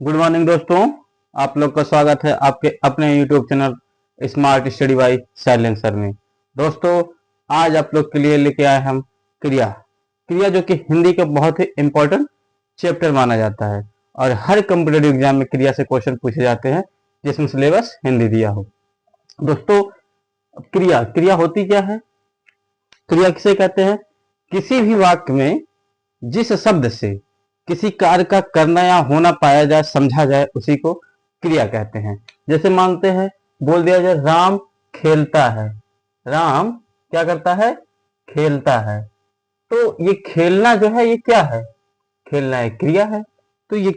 Good morning दोस्तों। आप लोग का स्वागत है आपके अपने YouTube channel smart study bye silencer में। दोस्तों, आज आप लोग के लिए लेके आए हम क्रिया क्रिया जो कि हिंदी का बहुत ही इम्पोर्टेंट चैप्टर माना जाता है और हर कम्पिटेटिव एग्जाम में क्रिया से क्वेश्चन पूछे जाते हैं जिसमें सिलेबस हिंदी दिया हो। दोस्तों, क्रिया क्रिया होती क्या है? क्रिया किसे कहते हैं? किसी भी वाक्य में जिस शब्द से किसी कार्य का करना या होना पाया जाए, समझा जाए, उसी को क्रिया कहते हैं। जैसे मानते हैं, बोल दिया जाए राम खेलता है। राम क्या करता है? खेलता है। तो ये खेलना जो है ये क्या है? खेलना एक क्रिया है। तो ये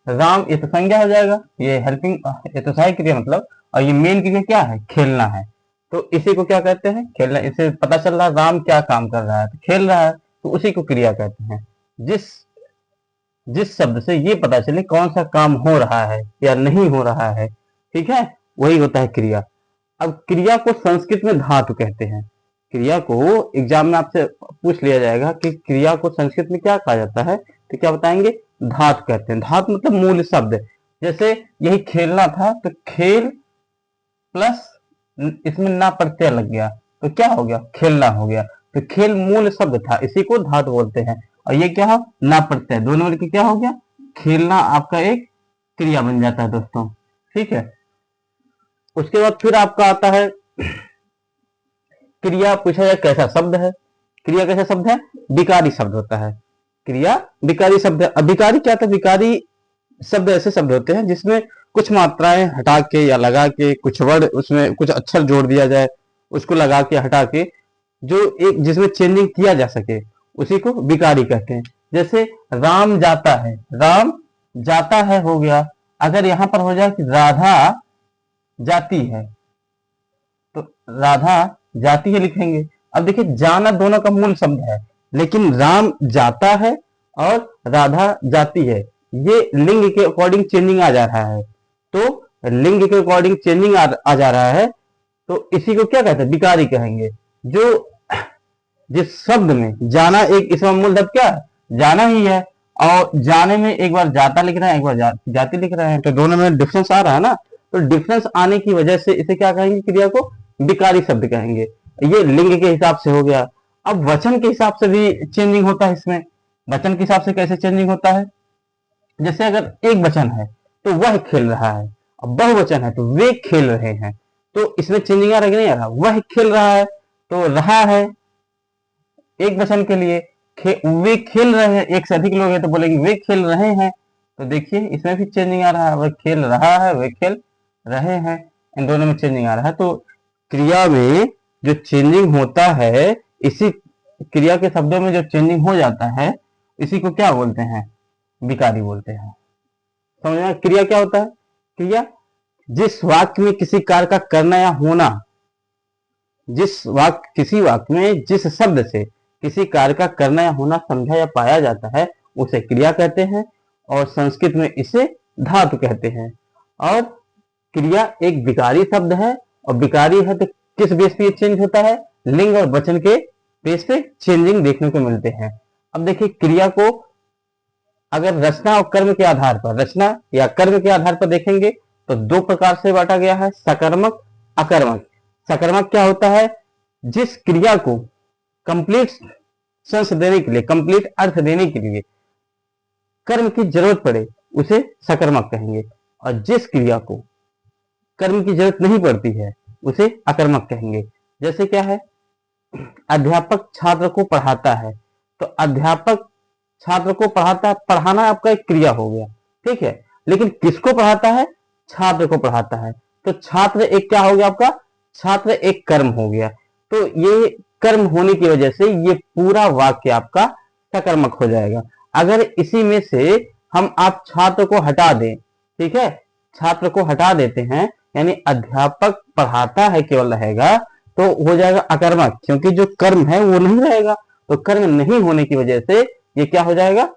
राम ये तो संज्ञा हो जाएगा, ये हेल्पिंग, ये तो सहायक क्रिया मतलब, और ये मेन क्रिया क्या है? खेलना है। तो इसी को क्या कहते हैं? खेलना। इससे पता चल रहा है राम क्या काम कर रहा है, तो खेल रहा है, तो उसी को क्रिया कहते हैं। जिस जिस शब्द से ये पता चले कौन सा काम हो रहा है या नहीं हो रहा है, ठीक है, वही होता है क्रिया। अब क्रिया को संस्कृत में धातु कहते हैं। क्रिया को एग्जाम में आपसे पूछ लिया जाएगा कि क्रिया को संस्कृत में क्या कहा जाता है, तो क्या बताएंगे? धातु कहते हैं। धातु मतलब मूल शब्द। जैसे यही खेलना था, तो खेल प्लस इसमें ना प्रत्यय लग गया, तो क्या हो गया? खेलना हो गया। तो खेल मूल शब्द था, इसी को धातु बोलते हैं। और ये क्या हो? ना प्रत्यय, दोनों मिलकर क्या हो गया? खेलना आपका एक क्रिया बन जाता है दोस्तों। ठीक है। उसके बाद फिर आपका आता है क्रिया। पूछा जाए कैसा शब्द है? क्रिया कैसा शब्द है? विकारी शब्द होता है। क्रिया विकारी शब्द है। अब विकारी क्या था? विकारी शब्द ऐसे शब्द होते हैं जिसमें कुछ मात्राएं हटा के या लगा के, कुछ वर्ड उसमें कुछ अक्षर जोड़ दिया जाए, उसको लगा के हटा के, जो एक जिसमें चेंजिंग किया जा सके, उसी को विकारी कहते हैं। जैसे राम जाता है, राम जाता है हो गया। अगर यहां पर हो जाए कि राधा जाती है, तो राधा जाती है लिखेंगे। अब देखिए, जाना दोनों का मूल शब्द है, लेकिन राम जाता है और राधा जाती है, ये लिंग के अकॉर्डिंग चेंजिंग आ जा रहा है। तो लिंग के अकॉर्डिंग चेंजिंग आ जा रहा है, तो इसी को क्या कहते हैं? विकारी कहेंगे। जो जिस शब्द में जाना, एक इसका मूल शब्द क्या है? जाना ही है, और जाने में एक बार जाता लिख रहे हैं, एक बार जाती लिख रहे हैं, तो दोनों में डिफरेंस आ रहा है ना। तो डिफरेंस आने की वजह से इसे क्या कहेंगे? क्रिया को विकारी शब्द कहेंगे। ये लिंग के हिसाब से हो गया। अब वचन के हिसाब से भी चेंजिंग होता है इसमें। वचन के हिसाब से कैसे चेंजिंग होता है? जैसे अगर एक वचन है तो वह खेल रहा है, अब बहुवचन है तो वे खेल रहे हैं, तो इसमें चेंजिंग आ रहा है कि नहीं आ रहा? वह खेल रहा है तो रहा है एक वचन के लिए, वे खेल रहे हैं, एक से अधिक लोग हैं तो बोलेंगे वे खेल रहे हैं। तो देखिए, इसमें भी चेंजिंग आ रहा है, वह खेल रहा है, वे खेल रहे हैं, इन दोनों में चेंजिंग आ रहा है। तो क्रिया में जो चेंजिंग होता है, इसी क्रिया के शब्दों में जो चेंजिंग हो जाता है, इसी को क्या बोलते हैं? विकारी बोलते हैं। समझ में? क्रिया क्या होता है? क्रिया जिस वाक्य में किसी कार्य का करना या होना, किसी वाक्य में जिस शब्द से किसी कार्य का करना या होना समझा या पाया जाता है, उसे क्रिया कहते हैं, और संस्कृत में इसे धातु कहते हैं। और क्रिया एक विकारी शब्द है, और विकारी है तो किस बेस पे चेंज होता है? लिंग और वचन के बेस पे चेंजिंग देखने को मिलते हैं। अब देखिए, क्रिया को अगर रचना और कर्म के आधार पर, रचना या कर्म के आधार पर देखेंगे तो दो प्रकार से बांटा गया है, सकर्मक, अकर्मक। सकर्मक क्या होता है? जिस क्रिया को कंप्लीट सेंस देने के लिए, कंप्लीट अर्थ देने के लिए कर्म की जरूरत पड़े, उसे सकर्मक कहेंगे। और जिस क्रिया को कर्म की जरूरत नहीं पड़ती है, उसे अकर्मक कहेंगे। जैसे क्या है? अध्यापक छात्र को पढ़ाता है, तो अध्यापक छात्र को पढ़ाता है, पढ़ाना आपका एक क्रिया हो गया, ठीक है। लेकिन किसको पढ़ाता है? छात्र को पढ़ाता है, तो छात्र एक क्या हो गया आपका? छात्र एक कर्म हो गया। तो ये कर्म होने की वजह से ये पूरा वाक्य आपका सकर्मक हो जाएगा। अगर इसी में से हम आप छात्र को हटा दें, ठीक है, छात्र को हटा देते हैं, यानी अध्यापक पढ़ाता है केवल रहेगा, तो हो जाएगा अकर्मक, क्योंकि जो कर्म है वो नहीं रहेगा। तो कर्म नहीं होने की वजह से ये क्या हो जाएगा?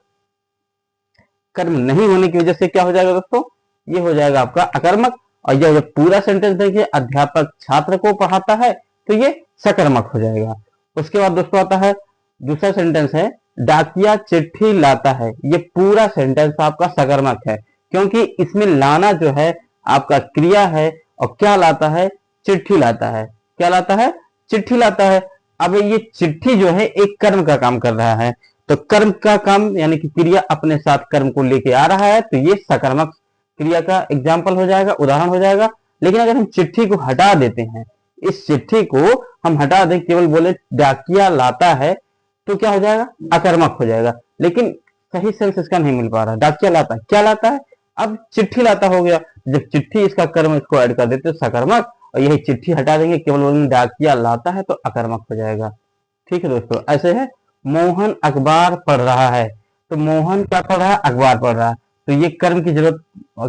कर्म नहीं होने की वजह से क्या हो जाएगा दोस्तों? ये हो जाएगा आपका अकर्मक। और यह जब पूरा सेंटेंस देखिए, अध्यापक छात्र को पढ़ाता है, तो ये सकर्मक हो जाएगा। उसके बाद दोस्तों आता है दूसरा सेंटेंस है, डाकिया चिट्ठी लाता है। ये पूरा सेंटेंस आपका सकर्मक है, क्योंकि इसमें लाना जो है आपका क्रिया है, और क्या लाता है, चिट्ठी लाता है। क्या लाता है, चिट्ठी लाता है। अब ये चिट्ठी जो है एक कर्म का काम कर रहा है, तो कर्म का काम यानी कि क्रिया अपने साथ कर्म को लेके आ रहा है, तो ये सकर्मक क्रिया का एग्जाम्पल हो जाएगा, उदाहरण हो जाएगा। लेकिन अगर हम चिट्ठी को हटा देते हैं, इस चिट्ठी को हम हटा दें, केवल बोले डाकिया लाता है, तो क्या हो जाएगा, अकर्मक हो जाएगा। लेकिन सही सेंस इसका नहीं मिल पा रहा। डाकिया लाता है, क्या लाता है, अब चिट्ठी लाता हो गया। जब चिट्ठी इसका कर्म इसको ऐड कर देते सकर्मक, और यही चिट्ठी हटा देंगे, केवल बोलेंगे डाकिया लाता है, तो अकर्मक हो जाएगा। ठीक है दोस्तों, ऐसे है। मोहन अखबार पढ़ रहा है, तो मोहन क्या पढ़ रहा है, अखबार पढ़ रहा है, तो ये कर्म की जरूरत,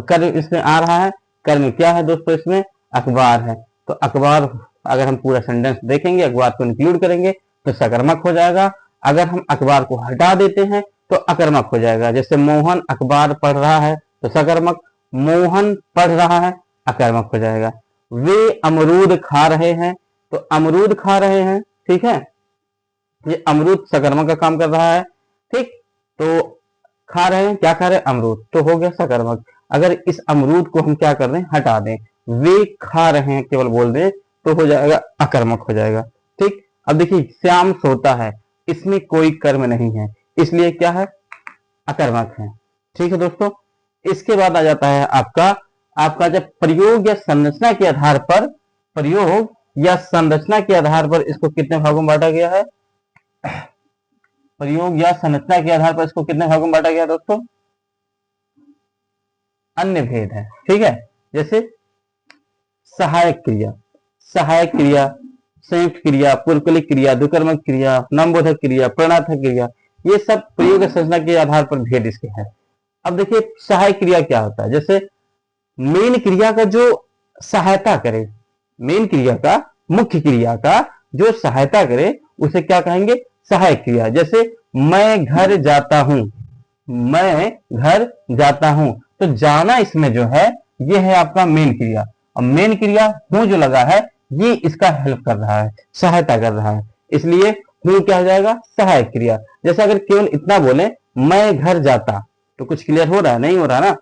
कर्म इसमें आ रहा है। कर्म क्या है दोस्तों, इसमें अखबार है, तो अखबार अगर हम पूरा सेंटेंस देखेंगे, अखबार को इंक्लूड करेंगे तो सकर्मक हो जाएगा। अगर हम अखबार को हटा देते हैं तो अकर्मक हो जाएगा। जैसे मोहन अखबार पढ़ रहा है तो सकर्मक, मोहन पढ़ रहा है अकर्मक हो जाएगा। वे अमरूद खा रहे हैं, तो अमरूद खा रहे हैं, ठीक है, ये अमरूद सकर्मक का काम कर रहा है। ठीक, तो खा रहे हैं, क्या खा रहे हैं, अमरूद, तो हो गया सकर्मक। अगर इस अमरूद को हम क्या कर दें, हटा दें, वे खा रहे हैं केवल बोल दें, तो हो जाएगा अकर्मक हो जाएगा। ठीक, अब देखिए श्याम सोता है, इसमें कोई कर्म नहीं है, इसलिए क्या है, अकर्मक है। ठीक है दोस्तों, इसके बाद आ जाता है आपका जब प्रयोग या संरचना के आधार पर, प्रयोग या संरचना के आधार पर इसको कितने भागों में बांटा गया है, प्रयोग या संरचना के आधार पर इसको कितने भागों में बांटा गया दोस्तों, अन्य भेद है। ठीक है, जैसे सहायक क्रिया, सहायक क्रिया, संयुक्त क्रिया, पूर्वकलिक क्रिया, द्विकर्मक क्रिया, नामबोधक क्रिया, प्रणर्थक क्रिया, ये सब प्रयोग या संरचना के आधार पर भेद इसके हैं। अब देखिए सहायक क्रिया क्या होता है, जैसे मेन क्रिया का जो सहायता करे, मेन क्रिया का, मुख्य क्रिया का जो सहायता करे, उसे क्या कहेंगे, सहायक क्रिया। जैसे मैं घर जाता हूं, मैं घर जाता हूं, तो जाना इसमें जो है ये है आपका मेन क्रिया, और मेन क्रिया हूं जो लगा है ये इसका हेल्प कर रहा है, सहायता कर रहा है, इसलिए हूं क्या हो जाएगा, सहायक क्रिया। जैसे अगर केवल इतना बोले मैं घर जाता, तो कुछ क्लियर हो रहा है, नहीं हो रहा ना,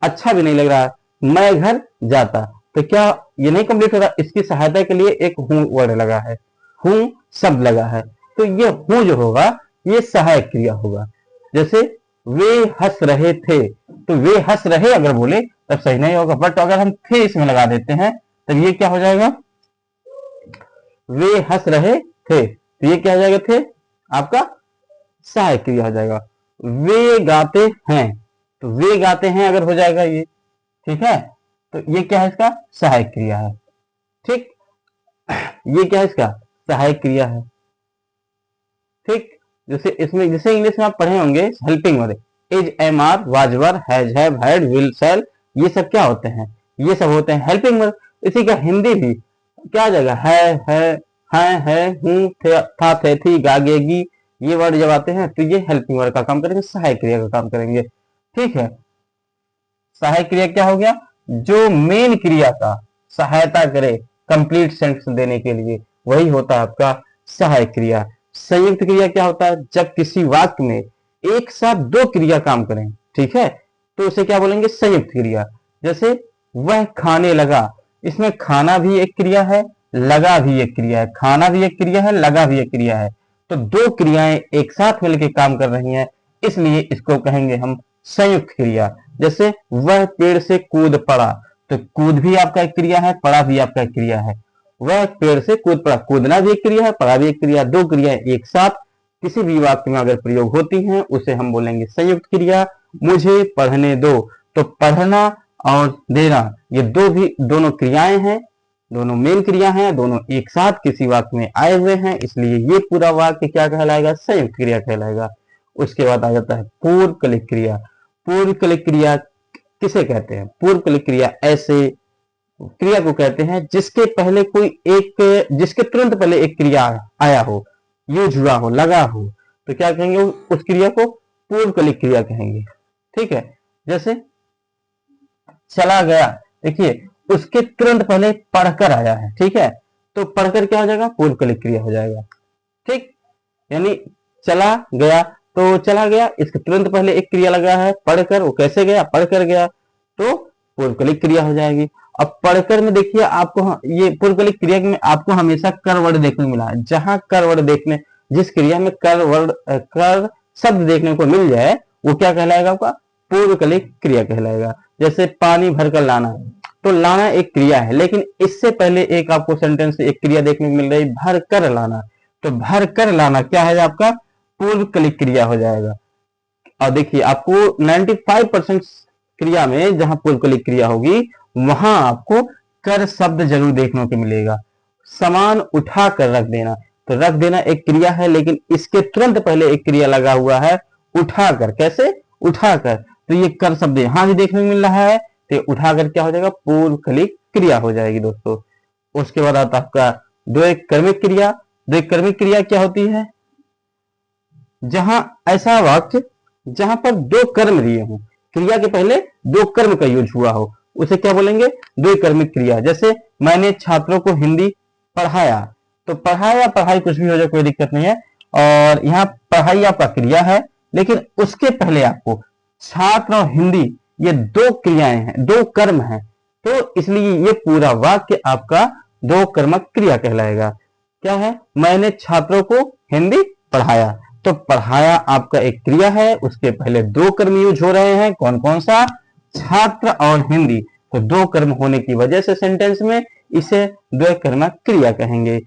अच्छा भी नहीं लग रहा है, मैं घर जाता, तो क्या ये नहीं कंप्लीट हो रहा, इसकी सहायता के लिए एक हूं वर्ड लगा है, हूं शब्द लगा है, तो ये हूं जो होगा ये सहायक क्रिया होगा। जैसे वे हंस रहे थे, तो वे हंस रहे अगर बोले तब सही नहीं होगा, बट अगर हम थे इसमें लगा देते हैं तब ये क्या हो जाएगा, वे हंस रहे थे, तो ये क्या हो जाएगा, थे आपका सहायक क्रिया हो जाएगा। वे गाते हैं, तो वे गाते हैं अगर हो जाएगा ये, ठीक है, तो ये क्या है, इसका सहायक क्रिया है। ठीक, ये क्या है, इसका सहायक क्रिया है। ठीक, जैसे इसमें, जैसे इंग्लिश में आप पढ़े होंगे helping word, is, am, are, was, were, has, have, had, will, shall, ये सब क्या होते हैं, ये सब होते हैं हेल्पिंग वर्ड। इसी का हिंदी भी क्या आ जाएगा, है, हूं, था, थे, थी, गागेगी, ये वर्ड जब आते हैं तो ये हेल्पिंग वर्ड का काम करेंगे, सहायक क्रिया का काम करेंगे। ठीक है, सहायक क्रिया क्या हो गया, जो मेन क्रिया का सहायता करे कंप्लीट सेंटेंस देने के लिए, वही होता है आपका सहायक क्रिया। संयुक्त क्रिया क्या होता है, जब किसी वाक्य में एक साथ दो क्रिया काम करें, ठीक है, तो उसे क्या बोलेंगे, संयुक्त क्रिया। जैसे वह खाने लगा, इसमें खाना भी एक क्रिया है, लगा भी एक क्रिया है, खाना भी एक क्रिया है, लगा भी एक क्रिया है, तो दो क्रियाएं एक साथ मिलकर काम कर रही हैं, इसलिए इसको कहेंगे हम संयुक्त क्रिया। जैसे वह पेड़ से कूद पड़ा, तो कूद भी आपका एक क्रिया है, पड़ा भी आपका एक क्रिया है, वह पेड़ से कूद पड़ा, कूदना भी एक क्रिया है, पड़ा भी एक क्रिया, दो क्रियाएं एक साथ किसी भी वाक्य में अगर प्रयोग होती हैं उसे हम बोलेंगे संयुक्त क्रिया। मुझे पढ़ने दो, तो पढ़ना और देना ये दोनों क्रियाएं हैं, दोनों मेन क्रिया हैं, दोनों एक साथ किसी वाक्य में आए हुए हैं, इसलिए ये पूरा वाक्य क्या कहलाएगा, संयुक्त क्रिया कहलाएगा। उसके बाद आ जाता है पूर्वकलिक क्रिया। पूर्वकलिक क्रिया किसे कहते हैं, पूर्वकलिक क्रिया ऐसे क्रिया को कहते हैं जिसके पहले कोई एक, जिसके तुरंत पहले एक क्रिया आया हो, यूज हुआ हो, लगा हो, तो क्या कहेंगे, उस क्रिया को पूर्वकलिक क्रिया कहेंगे। ठीक है, जैसे चला गया, देखिए उसके तुरंत पहले पढ़कर आया है, ठीक है, तो पढ़कर क्या हो जाएगा, पूर्वकलिक क्रिया हो जाएगा। ठीक, यानी चला गया, तो चला गया, इसके तुरंत पहले एक क्रिया लगा है पढ़कर, वो कैसे गया, पढ़कर गया, तो पूर्वकलिक क्रिया हो जाएगी। अब पढ़कर में देखिए आपको ये पूर्वकलिक क्रिया में आपको हमेशा कर वर्ड देखने को मिला है। जहां कर वर्ड देखने, जिस क्रिया में कर वर्ड कर शब्द देखने को मिल जाए वो क्या कहलाएगा? आपका पूर्वकलिक क्रिया कहलाएगा। जैसे पानी भरकर लाना, तो लाना एक क्रिया है, लेकिन इससे पहले एक आपको सेंटेंस एक क्रिया देखने को मिल रही भर कर लाना, तो भर कर लाना क्या है? आपका पूर्वकलिक क्रिया हो जाएगा। और देखिए आपको 95% क्रिया में जहां पूर्वकलिक क्रिया होगी वहां आपको कर शब्द जरूर देखने को मिलेगा। सामान उठा कर रख देना, तो रख देना एक क्रिया है, लेकिन इसके तुरंत पहले एक क्रिया लगा हुआ है उठाकर। कैसे? उठाकर, तो ये कर शब्द यहां भी देखने को मिल रहा है, तो उठाकर क्या हो जाएगा? पूर्वकलिक क्रिया हो जाएगी दोस्तों। उसके बाद आता आपका द्वैक कर्मिक क्रिया। द्वैक कर्मिक क्रिया क्या होती है? जहां ऐसा वाक्य जहां पर दो कर्म दिए हों, क्रिया के पहले दो कर्म का यूज हुआ हो, उसे क्या बोलेंगे? द्विकर्मिक क्रिया। जैसे मैंने छात्रों को हिंदी पढ़ाया, तो पढ़ाया पढ़ाई कुछ भी हो जाए कोई दिक्कत नहीं है, और यहाँ पढ़ाई आपका क्रिया है, लेकिन उसके पहले आपको छात्र और हिंदी ये दो क्रियाएं हैं, दो कर्म हैं, तो इसलिए ये पूरा वाक्य आपका दो कर्मक क्रिया कहलाएगा। क्या है? मैंने छात्रों को हिंदी पढ़ाया, तो पढ़ाया आपका एक क्रिया है, उसके पहले दो कर्म यूज हो रहे हैं। कौन कौन सा? छात्र और हिंदी। तो दो कर्म होने की वजह से सेंटेंस में इसे द्वैकर्मक क्रिया कहेंगे।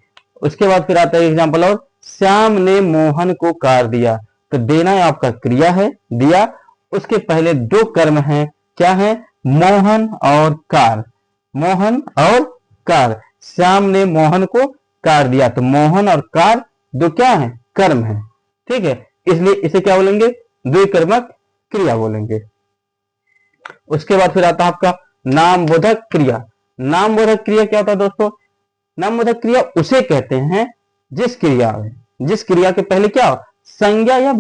उसके बाद फिर आता है एग्जांपल और, श्याम ने मोहन को कार दिया, तो देना आपका क्रिया है, दिया, उसके पहले दो कर्म हैं। क्या है? मोहन और कार। मोहन और कार, श्याम ने मोहन को कार दिया, तो मोहन और कार दो क्या है? कर्म है। ठीक है, इसलिए इसे क्या बोलेंगे? द्विकर्मक क्रिया बोलेंगे। उसके बाद फिर आता है आपका नामबोधक क्रिया। नामबोधक क्रिया क्या होता है दोस्तों? नामबोधक क्रिया उसे कहते हैं जिस क्रिया के पहले क्या हो? संज्ञा या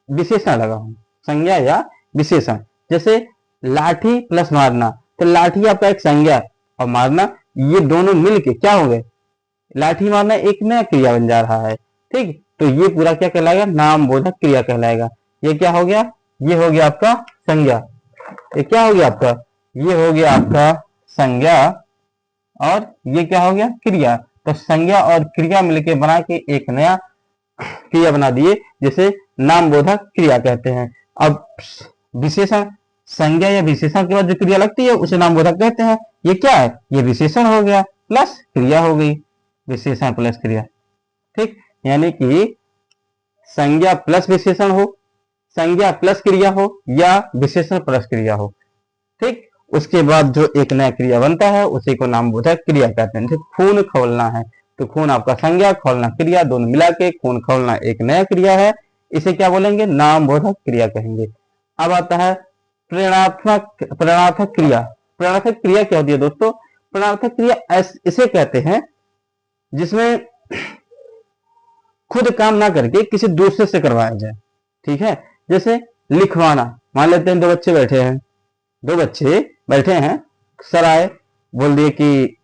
विशेषण लगा हो, संज्ञा या विशेषण। जैसे लाठी प्लस मारना, तो लाठी आपका एक संज्ञा और मारना, ये दोनों मिलके क्या हो गए? लाठी मारना एक नया क्रिया बन जा रहा है। ठीक, तो ये पूरा क्या कहलाएगा? नामबोधक क्रिया कहलाएगा। ये क्या हो गया? ये हो गया आपका संज्ञा। ये क्या हो गया आपका? ये हो गया आपका संज्ञा, और ये क्या हो गया? क्रिया। तो संज्ञा और क्रिया मिलके बना के एक नया क्रिया बना दिए, जिसे नामबोधक क्रिया कहते हैं। अब विशेषण, संज्ञा या विशेषण के बाद जो क्रिया लगती है उसे नामबोधक कहते हैं। ये क्या है? ये विशेषण हो गया प्लस क्रिया हो गई, विशेषण प्लस क्रिया। ठीक, यानी कि संज्ञा प्लस विशेषण हो, संज्ञा प्लस क्रिया हो, या विशेषण प्लस क्रिया हो। ठीक, उसके बाद जो एक नया क्रिया बनता है उसी को नामबोधक क्रिया कहते हैं। ठीक, खून खौलना है, तो खून आपका संज्ञा, खौलना क्रिया, दोनों मिला के खून खौलना एक नया क्रिया है, इसे क्या बोलेंगे? नामबोधक क्रिया कहेंगे। अब आता है प्रेरणार्थक क्रिया। प्रेरणार्थक क्रिया क्या होती है दोस्तों? प्रेरणार्थक क्रिया इसे कहते हैं जिसमें खुद काम ना करके किसी दूसरे से करवाया जाए। ठीक है, जैसे लिखवाना, मान लेते हैं दो बच्चे बैठे हैं, सर आए, बोल दिए कि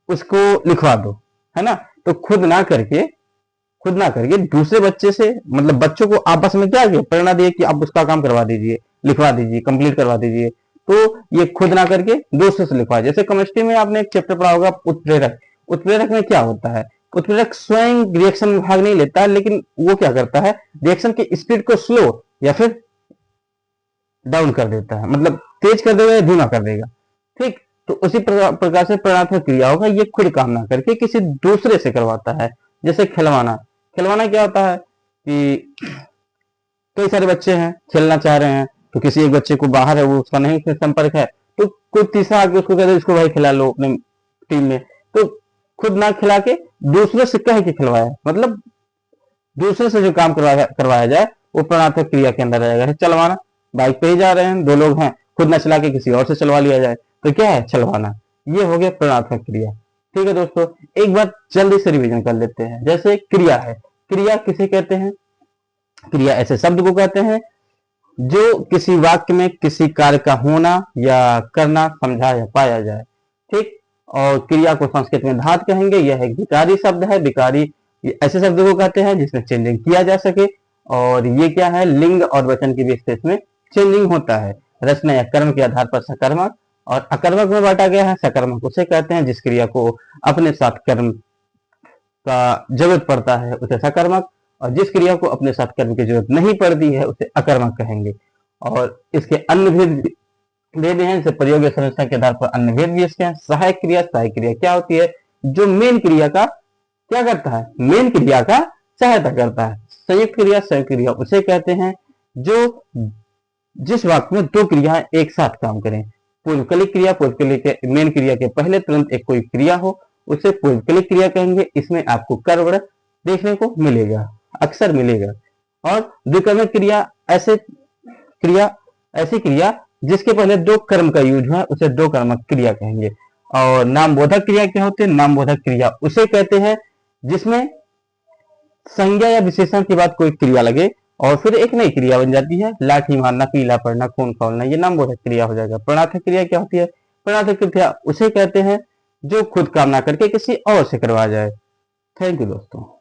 उसको लिखवा दो, है ना, तो खुद ना करके दूसरे बच्चे से, मतलब बच्चों को आपस में क्या किया? प्रेरणा दिए कि आप उसका काम करवा दीजिए, लिखवा दीजिए, कंप्लीट करवा दीजिए। तो ये खुद ना करके दूसरे से लिखवाए। जैसे केमिस्ट्री में आपने एक चैप्टर पढ़ा होगा उत्प्रेरक। उत्प्रेरक में क्या होता है? उत्प्रेरक स्वयं रिएक्शन में भाग नहीं लेता है, लेकिन वो क्या करता है? रिएक्शन की स्पीड को स्लो या फिर डाउन कर देता है, मतलब तेज कर देगा या धीमा कर देगा। ठीक, तो उसी प्रकार से प्रेरणात्मक क्रिया होगा, ये खुद काम ना करके किसी दूसरे से करवाता है। जैसे खिलवाना क्या होता है कि कई सारे बच्चे हैं, खेलना चाह रहे हैं, तो किसी एक बच्चे को बाहर है, वो उसका नहीं संपर्क है, तो कोई तीसरा आके उसको कहते इसको भाई खिला लो अपने टीम में, तो खुद ना खिला के दूसरे से कह के खिलवाया, मतलब दूसरे से जो काम करवाया जाए वो प्रेरणात्मक क्रिया के अंदर रहेगा। चलवाना, बाइक पे ही जा रहे हैं, दो लोग हैं, खुद ना चला के किसी और से चलवा लिया जाए, तो क्या है? चलवाना। ये हो गया प्रेरणात्मक क्रिया। ठीक है दोस्तों, एक बार जल्दी से रिवीजन कर लेते हैं। जैसे क्रिया है, क्रिया किसे कहते हैं? क्रिया ऐसे शब्द को कहते हैं जो किसी वाक्य में किसी कार्य का होना या करना समझा या पाया जाए। ठीक, और क्रिया को संस्कृत में धात कहेंगे। यह एक विकारी शब्द है। विकारी ऐसे शब्द को कहते हैं जिसमें चेंजिंग किया जा सके, और ये क्या है? लिंग और वचन के बीच में चेंजिंग होता है। रचना या कर्म के आधार पर सकर्मक और अकर्मक में बांटा गया है। सकर्मक उसे कहते हैं जिस क्रिया को अपने साथ कर्म का जरूरत पड़ता है उसे सकर्मक, और जिस क्रिया को अपने साथ कर्म की जरूरत नहीं पड़ती है उसे अकर्मक कहेंगे। और इसके अन्य भेद दे दिए हैं, जैसे प्रयोग या संरचना के आधार पर अन्य भेद भी इसके हैं। सहायक क्रिया, सहायक क्रिया क्या होती है? जो मेन क्रिया का क्या करता है? मेन क्रिया का सहायता करता है। संयुक्त क्रिया, संयुक्त क्रिया उसे कहते हैं जो जिस वाक्य में दो क्रियाएं एक साथ काम करें। पूर्वकलिक क्रिया, पूर्वकलिक के मेन क्रिया के पहले तुरंत एक कोई क्रिया हो उसे पूर्वकलिक क्रिया कहेंगे। इसमें आपको कर्वड़ देखने को मिलेगा, अक्सर मिलेगा। और द्विकर्मक क्रिया ऐसी क्रिया जिसके पहले दो कर्म का यूज हुआ उसे दो कर्मक क्रिया कहेंगे। और नामबोधक क्रिया क्या होती है? नामबोधक क्रिया उसे कहते हैं जिसमें संज्ञा या विशेषण के बाद कोई क्रिया लगे और फिर एक नई क्रिया बन जाती है। लाठी मारना, पीला पड़ना, खून खौलना, ये नामबोधक क्रिया हो जाएगा। प्रणार्थक क्रिया क्या होती है? प्रणार्थक क्रिया उसे कहते हैं जो खुद काम ना करके किसी और से करवाया जाए। थैंक यू दोस्तों।